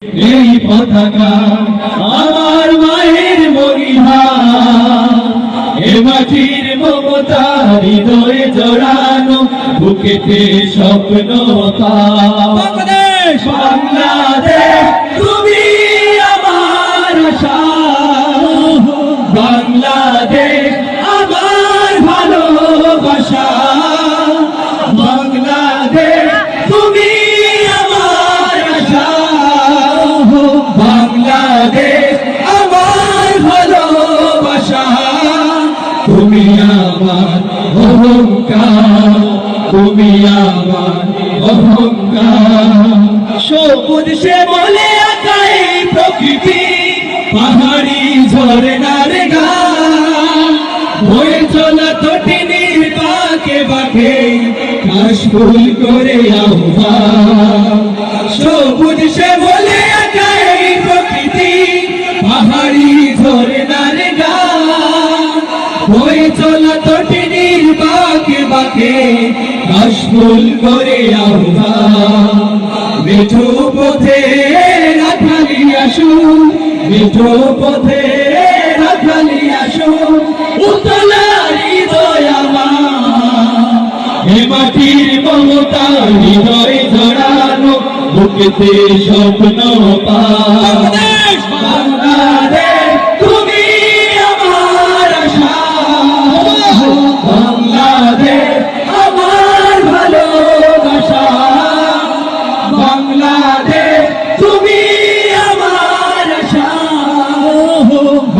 এই পতাকা আমার মায়ের মরিহা, এ মাটির মমতা হৃদয়ে জড়ানো, বুকেতে স্বপ্ন বাংলাদেশ। বাংলাদেশ তুমি আমার আশা, বাংলাদেশ আমার ভালোবাসা, বাংলাদেশ তুমি আমার আশা, বাংলাদেশ আমার ভালোবাসা, তুমি আমার অহংকার, তুমি আমার অহংকার। সবুজ শ্যামলে আঁকা এই প্রকৃতি, পাহাড়ি ঝরনার গান, বয়ে চলা তটিনীর বাঁকে বাঁকে কাশফুল করে আহ্বান। সবুজ শ্যামলে আঁকা এই প্রকৃতি, পাহাড়ি ঝরনার গান, বয়ে চলা তটিনীর বাঁকে বাঁকে কাশফুল করে আহ্বান। মিঠো পথে রাখালি আসুন, মিঠো পথে রাখালি আসুন, উতলা হৃদয় আমার, এ মাটির মমতা হৃদয় জড়ানো, বুকেতে স্বপ্ন বাংলাদেশ। বাংলাদেশ তুমি আমার আশা, বাংলাদেশ আমার ভালোবাসা, বাংলাদেশ তুমি আমার আশা,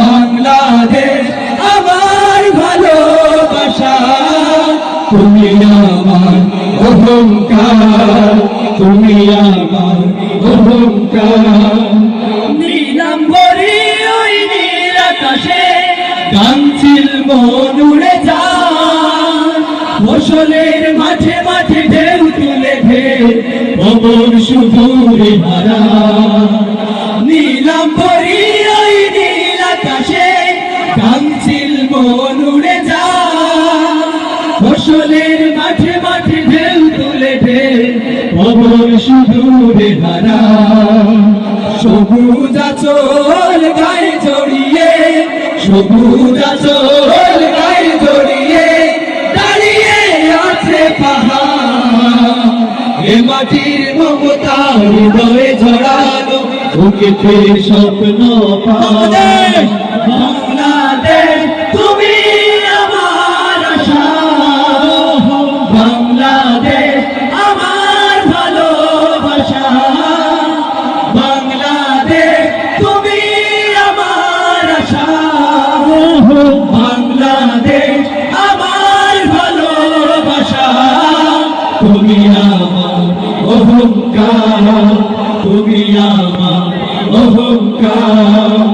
বাংলাদেশ আমার ভালোবাসা, তুমি আমার অহংকার, তুমি আমার অহংকার। নীলাম্বরী ওই নীল আকাশে কাঞ্চিল মন উড়ে যায়, ফসলের মাঠে মাঠে ঢেউ তুলে ঢেউ পবন সুদূরে হারা। নীলাম্বরী ওই নীল আকাশে কাঞ্চিল মন উড়ে যায়, ফসলের মাঠে মাঠে ঢেউ তুলে ঢেউ পবন সুদূরে হারা। সবুজ আঁচল গায়ে জড়িয়ে, সবুজ আঁচল গায়ে জড়িয়ে দাঁড়িয়ে আছে পাহাড়, এ মাটির মমতা হৃদয়ে জড়ানো, বুকেতে স্বপ্ন বাংলাদেশ। বাংলাদেশ তুমি আমার আশা, বাংলাদেশ আমার ভালোবাসা, বাংলাদেশ তুমি আমার আশা, বাংলাদেশ আমার ভালোবাসা, তুমি আমার অহংকার, তুমি আমার অহংকার।